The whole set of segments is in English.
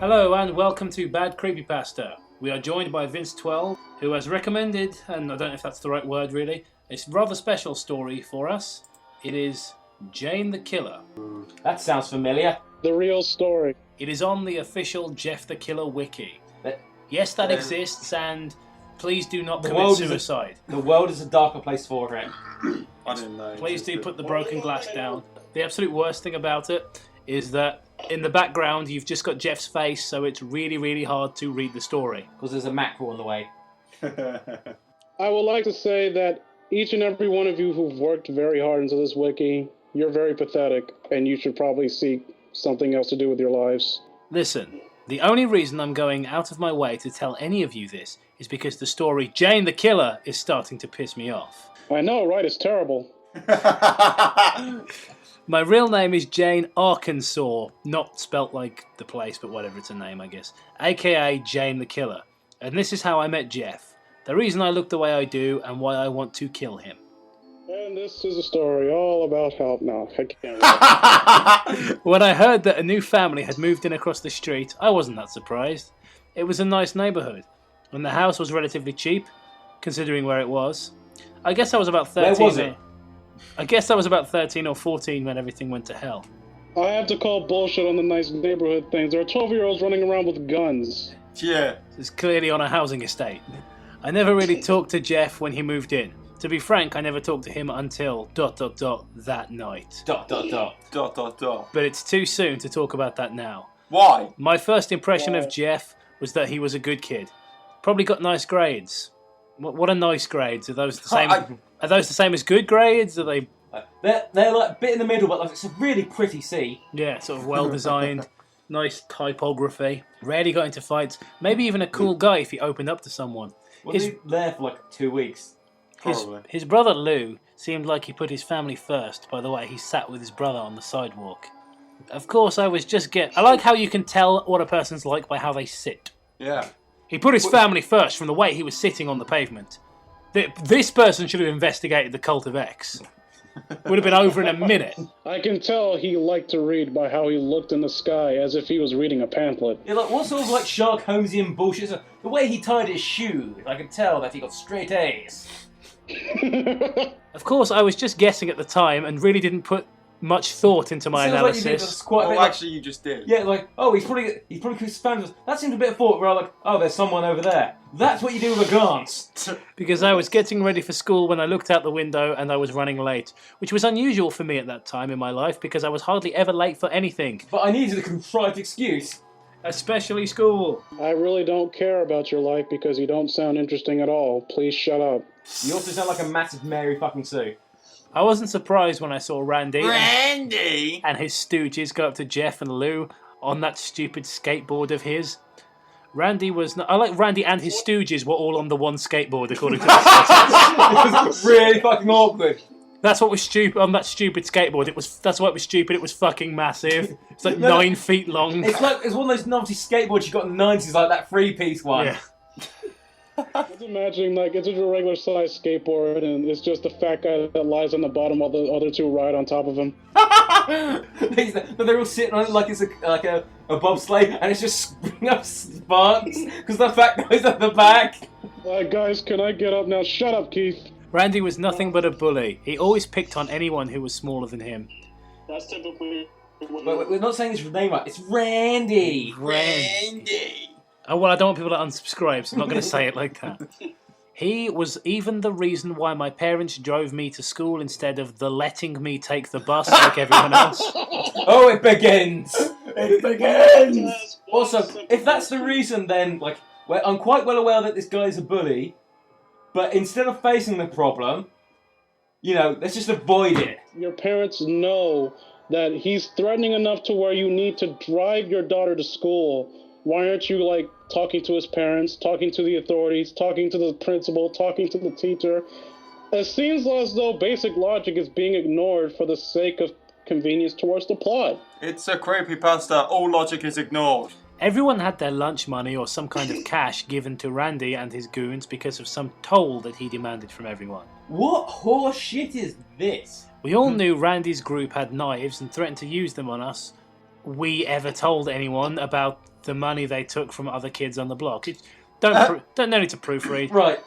Hello and welcome to Bad Creepypasta. We are joined by Vince12, who has recommended, and I don't know if that's the right word really, a rather special story for us. It is Jane the Killer. That sounds familiar. The real story. It is on the official Jeff the Killer wiki. Yes, that exists, and please do not commit suicide. The world is a darker place for it. I didn't know. Please do put the broken glass down. The absolute worst thing about it is that in the background you've just got Jeff's face, so it's really, really hard to read the story. Because there's a mackerel in the way. I would like to say that each and every one of you who've worked very hard into this wiki, you're very pathetic, and you should probably seek something else to do with your lives. Listen, the only reason I'm going out of my way to tell any of you this is because the story Jane the Killer is starting to piss me off. I know, right? It's terrible. My real name is Jane Arkansas, not spelt like the place, but whatever, it's a name, I guess. AKA Jane the Killer. And this is how I met Jeff. The reason I look the way I do, and why I want to kill him. And this is a story all about how... No, I can't. When I heard that a new family had moved in across the street, I wasn't that surprised. It was a nice neighbourhood, and the house was relatively cheap, considering where it was. I guess I was about 13. Where was it? I guess I was about 13 or 14 when everything went to hell. I have to call bullshit on the nice neighborhood things. There are 12-year-olds running around with guns. Yeah. It's clearly on a housing estate. I never really talked to Jeff when he moved in. To be frank, I never talked to him until ... that night. ... But it's too soon to talk about that now. Why? My first impression of Jeff was that he was a good kid. Probably got nice grades. What are nice grades? Are those the same? Are those the same as good grades? Are they? They're like a bit in the middle, but like it's a really pretty C. Yeah, sort of well designed, nice typography. Rarely got into fights. Maybe even a cool guy if he opened up to someone. Was he there for like 2 weeks? His brother Lou seemed like he put his family first by the way he sat with his brother on the sidewalk. Of course, I like how you can tell what a person's like by how they sit. Yeah. He put his family first from the way he was sitting on the pavement. This person should have investigated the cult of X. Would have been over in a minute. I can tell he liked to read by how he looked in the sky as if he was reading a pamphlet. Yeah, like what sort of like Sherlock Holmesian bullshit? So, the way he tied his shoe, I could tell that he got straight A's. Of course, I was just guessing at the time and really didn't put much thought into my analysis. Like you did, quite a bit actually, you just did. Yeah, like, oh, he's probably his fans. That seems a bit of thought. Where I'm like, oh, there's someone over there. That's what you do with a glance. Because I was getting ready for school when I looked out the window and I was running late, which was unusual for me at that time in my life because I was hardly ever late for anything. But I needed a contrived excuse. Especially school. I really don't care about your life because you don't sound interesting at all. Please shut up. You also sound like a massive Mary fucking Sue. I wasn't surprised when I saw Randy and his stooges go up to Jeff and Lou on that stupid skateboard of his. Randy was not, I like Randy and his stooges were all on the one skateboard according to the It was really fucking awkward. That's what was stupid on that stupid skateboard. That's why it was stupid. It was fucking massive. It's like 9 feet long. It's one of those novelty skateboards you got in the 90s, like that 3-piece one. Yeah. Just imagine, like, it's just a regular sized skateboard, and it's just the fat guy that lies on the bottom while the other two ride on top of him. But they're all sitting on it like it's a bobsleigh, and it's just springing up sparks because the fat guy's at the back. Guys, can I get up now? Shut up, Keith. Randy was nothing but a bully. He always picked on anyone who was smaller than him. That's typically... Wait, we're not saying his name right. It's Randy. Randy. Oh, well, I don't want people to unsubscribe, so I'm not going to say it like that. He was even the reason why my parents drove me to school instead of letting me take the bus like everyone else. Oh, it begins! It begins! Also, if that's the reason, then, like, I'm quite well aware that this guy's a bully, but instead of facing the problem, you know, let's just avoid it. Your parents know that he's threatening enough to where you need to drive your daughter to school. Why aren't you, like, talking to his parents, talking to the authorities, talking to the principal, talking to the teacher? It seems as though basic logic is being ignored for the sake of convenience towards the plot. It's a creepypasta. All logic is ignored. Everyone had their lunch money or some kind of cash given to Randy and his goons because of some toll that he demanded from everyone. What horse shit is this? We all knew Randy's group had knives and threatened to use them on us. we ever told anyone about the money they took from other kids on the block. No need to proofread. Right,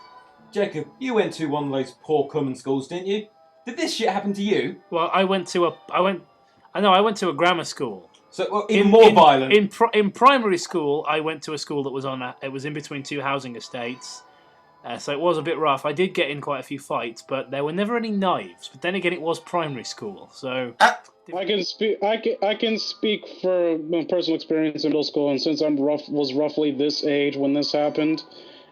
Jacob, you went to one of those poor common schools, didn't you? Did this shit happen to you? Well, I went to a grammar school. So even more violent. In primary school, I went to a school that was it was in between two housing estates. So it was a bit rough. I did get in quite a few fights, but there were never any knives. But then again, it was primary school, so I can speak for my personal experience in middle school, and since was roughly this age when this happened,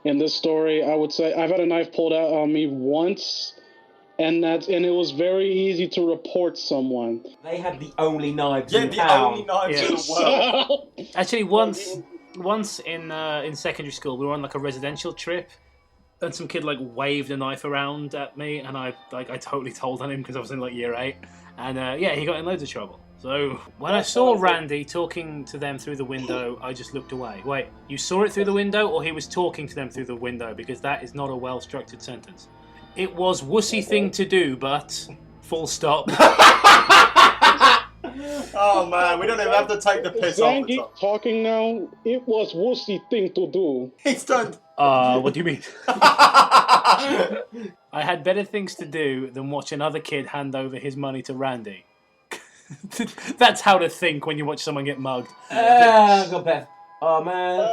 in this story, I would say I've had a knife pulled out on me once, and it was very easy to report someone. They had the only knives in town. Only knives in the world. Actually, once in secondary school, we were on like a residential trip. And some kid like waved a knife around at me, and I totally told on him because I was in like year 8, and he got in loads of trouble. So when I saw Randy talking to them through the window, I just looked away. Wait, you saw it through the window, or he was talking to them through the window? Because that is not a well-structured sentence. It was wussy thing to do, but full stop. Oh man, we don't even have to take the piss off. Zangy talking now. It was wussy thing to do. He's done. What do you mean? I had better things to do than watch another kid hand over his money to Randy. That's how to think when you watch someone get mugged. I've got Beth. Oh man,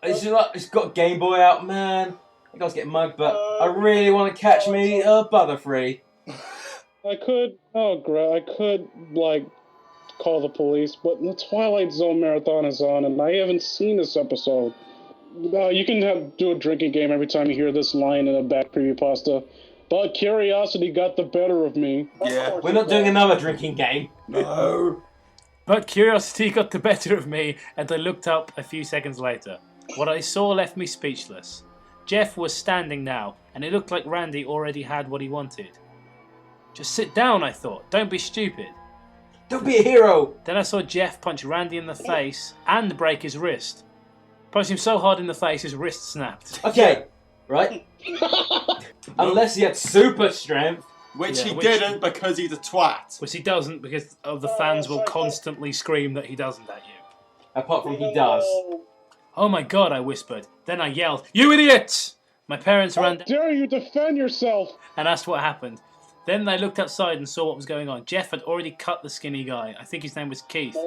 it's got a Game Boy out, man. I was getting mugged, but I really want to catch me a Butterfree. I could like call the police, but the Twilight Zone marathon is on, and I haven't seen this episode. You can do a drinking game every time you hear this line in a back creepypasta. But curiosity got the better of me. Yeah, we're not doing another drinking game. No. But curiosity got the better of me, and I looked up a few seconds later. What I saw left me speechless. Jeff was standing now, and it looked like Randy already had what he wanted. Just sit down, I thought. Don't be stupid. Don't be a hero. Then I saw Jeff punch Randy in the face and break his wrist. Punched him so hard in the face, his wrist snapped. Okay, right? Unless he had super strength. Which he didn't because he's a twat. Which he doesn't because of the fans will constantly scream that he doesn't at you. Apart from he does. Oh my god, I whispered. Then I yelled, "You idiots!" My parents ran down. How dare you defend yourself? And asked what happened. Then they looked outside and saw what was going on. Jeff had already cut the skinny guy. I think his name was Keith.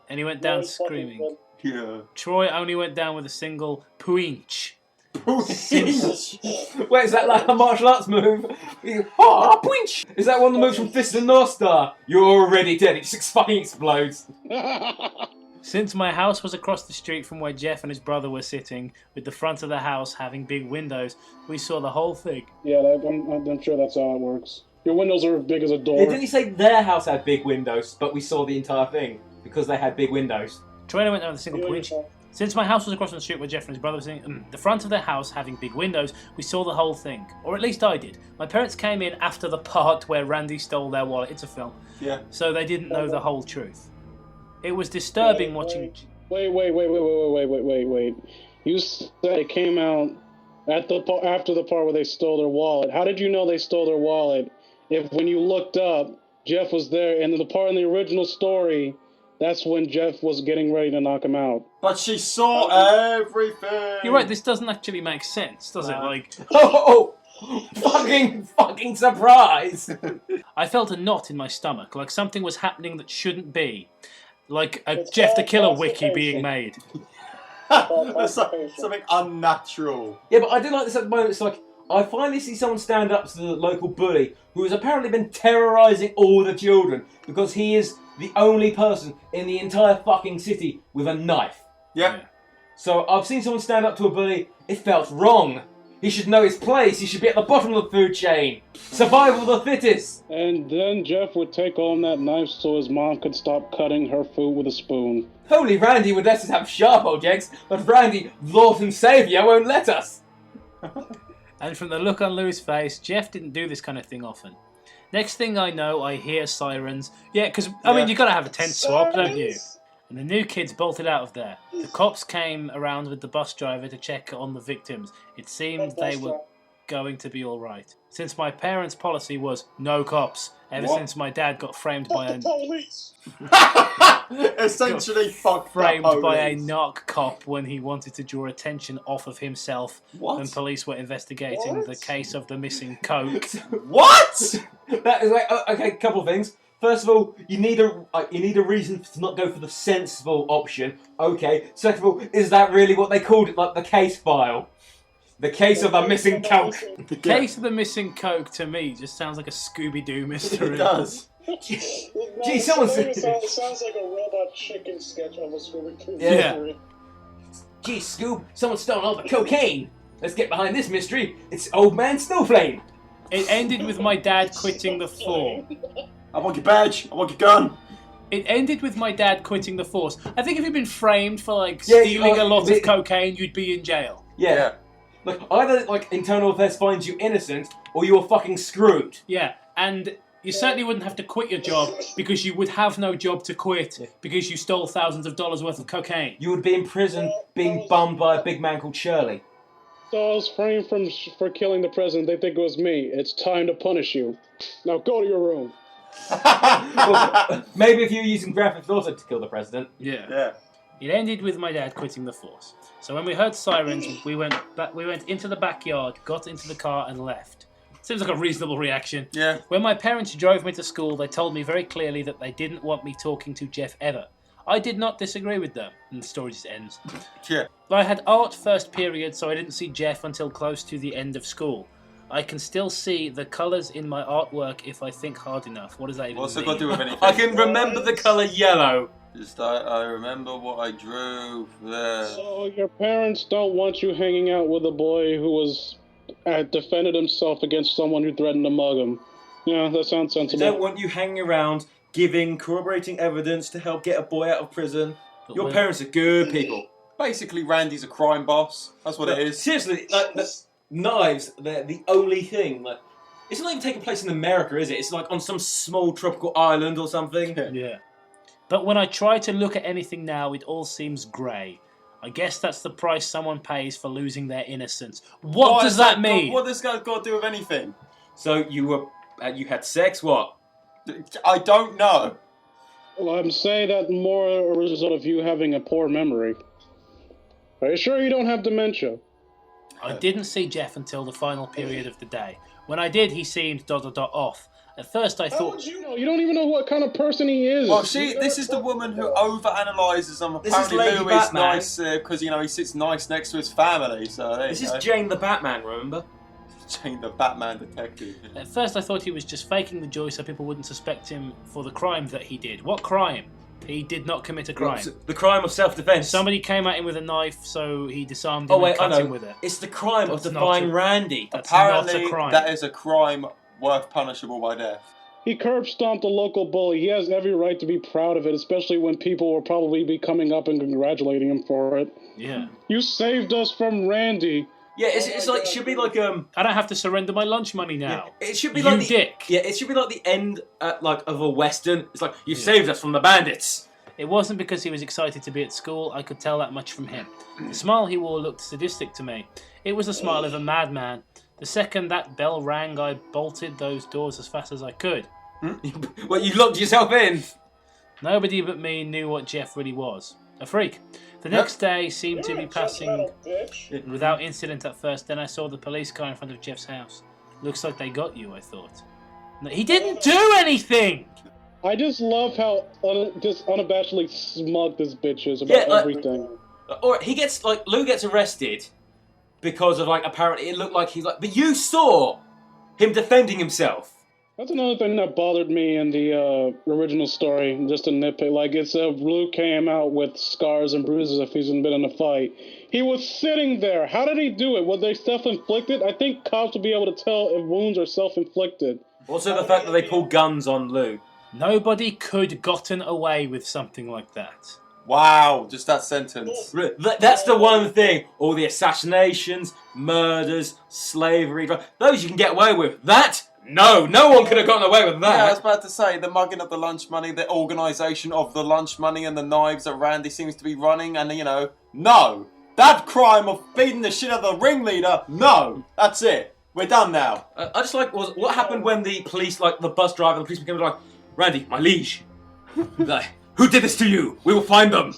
And he went down screaming. Yeah. Troy only went down with a single pooinch. Wait, is that like a martial arts move? Oh, pooinch! Is that one of the moves from Fist of the North Star? You're already dead. It just fucking explodes. Since my house was across the street from where Jeff and his brother were sitting, with the front of the house having big windows, we saw the whole thing. Yeah, I'm sure that's how it works. Your windows are as big as a door. Didn't he say their house had big windows, but we saw the entire thing because they had big windows? Troy went down with a single pooinch. Since my house was across the street where Jeff and his brother were sitting, the front of their house having big windows, we saw the whole thing. Or at least I did. My parents came in after the part where Randy stole their wallet. It's a film. Yeah. So they didn't know the whole truth. It was disturbing watching... Wait. You said it came out after the part where they stole their wallet. How did you know they stole their wallet if when you looked up, Jeff was there, and the part in the original story, that's when Jeff was getting ready to knock him out. But she saw everything. You're right, this doesn't actually make sense, does it? Like... Fucking surprise! I felt a knot in my stomach, like something was happening that shouldn't be. Like a Jeff the Killer wiki being made. Something unnatural. Yeah, but I do like this at the moment. It's like, I finally see someone stand up to the local bully who has apparently been terrorising all the children because he is the only person in the entire fucking city with a knife. Yep. Yeah. So I've seen someone stand up to a bully. It felt wrong. He should know his place. He should be at the bottom of the food chain. Survival of the fittest. And then Jeff would take home that knife so his mom could stop cutting her food with a spoon. Only Randy would let us have sharp objects, but Randy, Lord and Saviour, won't let us. And from the look on Lou's face, Jeff didn't do this kind of thing often. Next thing I know, I hear sirens. Yeah, because, I mean, you got to have a tent swap, don't you? And the new kids bolted out of there. The cops came around with the bus driver to check on the victims. It seemed they were... going to be alright. Since my parents' policy was no cops, ever since my dad got framed by a... police! Essentially, fuck framed the by a police. narc cop when he wanted to draw attention off of himself when police were investigating the case of the missing coke. What? That is like okay. Couple of things. First of all, you need a reason to not go for the sensible option. Okay. Second of all, is that really what they called it? Like the case file, the case of the missing coke. The case of the missing coke to me just sounds like a Scooby-Doo mystery. It does. Gee, someone said. It sounds like a robot chicken sketch of a Scooby-Doo Yeah. mystery. Gee, Scoob, someone's stolen all the cocaine. Let's get behind this mystery. It's Old Man Snowflame. It ended with my dad quitting the force. I want your badge. I want your gun. It ended with my dad quitting the force. I think if you'd been framed for like stealing a lot of cocaine, you'd be in jail. Yeah. Like either like internal affairs finds you innocent, or you are fucking screwed. Yeah, and you certainly wouldn't have to quit your job because you would have no job to quit because you stole thousands of dollars worth of cocaine. You would be in prison being bummed by a big man called Shirley. So I was framed for killing the president. They think it was me. It's time to punish you. Now go to your room. Well, maybe if you were using Grand Theft Auto to kill the president. Yeah. It ended with my dad quitting the force. So when we heard sirens, we went into the backyard, got into the car, and left. Seems like a reasonable reaction. Yeah. When my parents drove me to school, they told me very clearly that they didn't want me talking to Jeff ever. I did not disagree with them, and the story just ends. Yeah. I had art first period, so I didn't see Jeff until close to the end of school. I can still see the colours in my artwork if I think hard enough. What does that even What's it mean? got to do with anything? I can remember the colour yellow. Just I remember what I drew there. So your parents don't want you hanging out with a boy who was defended himself against someone who threatened to mug him. Yeah, that sounds They sensible. don't want you hanging around giving corroborating evidence to help get a boy out of prison. But Your when- parents are good people. Basically, Randy's a crime boss. That's what it is. Seriously, like knives, they're the only thing. Like, it's not even taking place in America, is it? It's like on some small tropical island or something. Yeah. But when I try to look at anything now, it all seems grey. I guess that's the price someone pays for losing their innocence. What does that mean? What does that got to do with anything? So you had sex? What? I don't know. Well, I'm saying that more a result of you having a poor memory. Are you sure you don't have dementia? I didn't see Jeff until the final period of the day. When I did, he seemed ... off. At first I How thought... would you know? You don't even know what kind of person he is. Well, this is the woman who overanalyzes them. This is Apparently, Lady Lou is Batman. nice because he sits nice next to his family. So there This you is go. Jane the Batman, remember? Jane, the Batman detective. At first I thought he was just faking the joy so people wouldn't suspect him for the crime that he did. What crime? He did not commit a crime. The crime of self-defense. Somebody came at him with a knife, so he disarmed him and cut him with it. It's the crime of That's defying not a- Randy. That's Apparently, not a crime. that is a crime worth punishable by death. He curb stomped a local bully. He has every right to be proud of it, especially when people will probably be coming up and congratulating him for it. Yeah. You saved us from Randy. Yeah, it's like should be like I don't have to surrender my lunch money now. it should be You like the dick. Yeah, it should be like the end of a western. It's like you saved us from the bandits. It wasn't because he was excited to be at school. I could tell that much from him. The smile he wore looked sadistic to me. It was the smile of a madman. The second that bell rang, I bolted those doors as fast as I could. Well, you locked yourself in. Nobody but me knew what Jeff really was. A freak. The next day seemed to be passing without incident at first. Then I saw the police car in front of Jeff's house. Looks like they got you, I thought. No, he didn't do anything! I just love how just unabashedly smug this bitch is about everything. Or Lou gets arrested because of apparently it looked like he's but you saw him defending himself. That's another thing that bothered me in the original story, just a nitpick. It's Luke came out with scars and bruises if he's been in a fight. He was sitting there. How did he do it? Was they self-inflicted? I think cops will be able to tell if wounds are self-inflicted. Also the fact that they pull guns on Lou. Nobody could gotten away with something like that. Wow, just that sentence. That's the one thing. All the assassinations, murders, slavery, those you can get away with. That? No one could have gotten away with that. Yeah, I was about to say, the mugging of the lunch money, the organisation of the lunch money and the knives that Randy seems to be running, and no. That crime of beating the shit out of the ringleader, no. That's it. We're done now. I just like what happened when the police, like the bus driver, the policeman came like, Randy, my liege. Like, who did this to you? We will find them.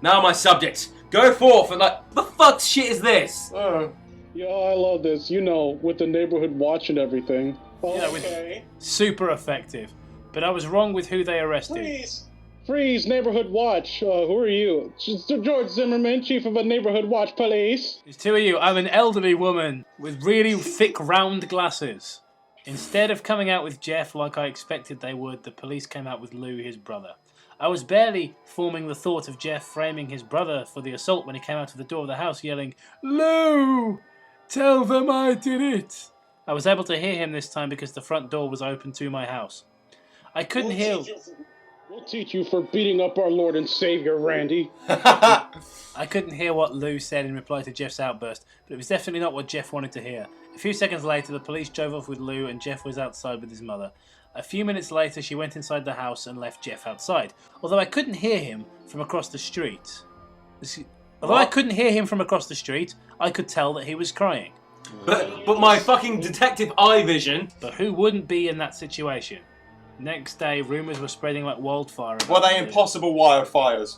Now, my subjects, go forth and like, the fuck shit is this? Yo, I love this. You know, with the neighborhood watch and everything. Yeah, Okay. Super effective. But I was wrong with who they arrested. Freeze, neighborhood watch. Who are you? George Zimmerman, chief of a neighborhood watch police. There's two of you. I'm an elderly woman with really thick round glasses. Instead of coming out with Jeff like I expected they would, the police came out with Lou, his brother. I was barely forming the thought of Jeff framing his brother for the assault when he came out of the door of the house yelling, "Lou! Tell them I did it!" I was able to hear him this time because the front door was open to my house. I couldn't hear... We'll teach you for beating up our Lord and Savior, Randy. I couldn't hear what Lou said in reply to Jeff's outburst, but it was definitely not what Jeff wanted to hear. A few seconds later, the police drove off with Lou and Jeff was outside with his mother. A few minutes later, she went inside the house and left Jeff outside, although I couldn't hear him from across the street. I could tell that he was crying. But my fucking detective eye vision. But who wouldn't be in that situation? Next day, rumours were spreading like wildfire. Were they impossible wildfires?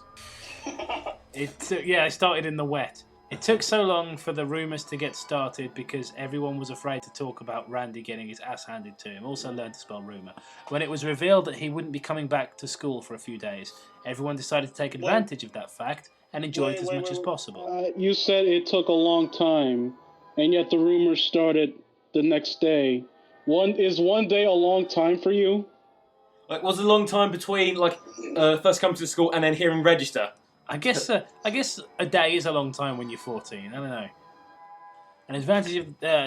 It started in the wet. It took so long for the rumours to get started because everyone was afraid to talk about Randy getting his ass handed to him. Also learned to spell rumour. When it was revealed that he wouldn't be coming back to school for a few days, everyone decided to take advantage of that fact and enjoy it as much as possible. You said it took a long time, and yet the rumors started the next day. Is one day a long time for you? Like, was it a long time between first coming to the school and then hearing register? I guess a day is a long time when you're 14. I don't know.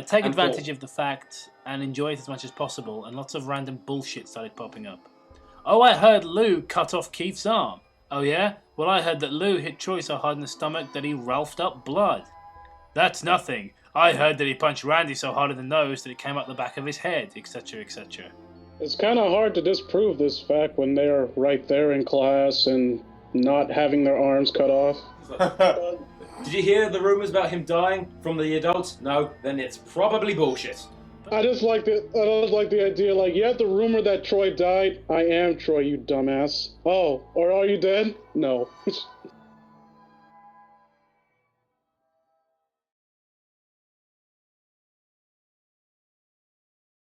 Take advantage of the fact and enjoy it as much as possible. And lots of random bullshit started popping up. Oh, I heard Lou cut off Keith's arm. Oh yeah? Well, I heard that Lou hit Troy so hard in the stomach that he ralphed up blood. That's nothing. I heard that he punched Randy so hard in the nose that it came out the back of his head, etc., etc. It's kind of hard to disprove this fact when they're right there in class and not having their arms cut off. Did you hear the rumors about him dying from the adults? No, then it's probably bullshit. I just like the idea, like, you have the rumor that Troy died. I am Troy, you dumbass. Oh, or are you dead? No.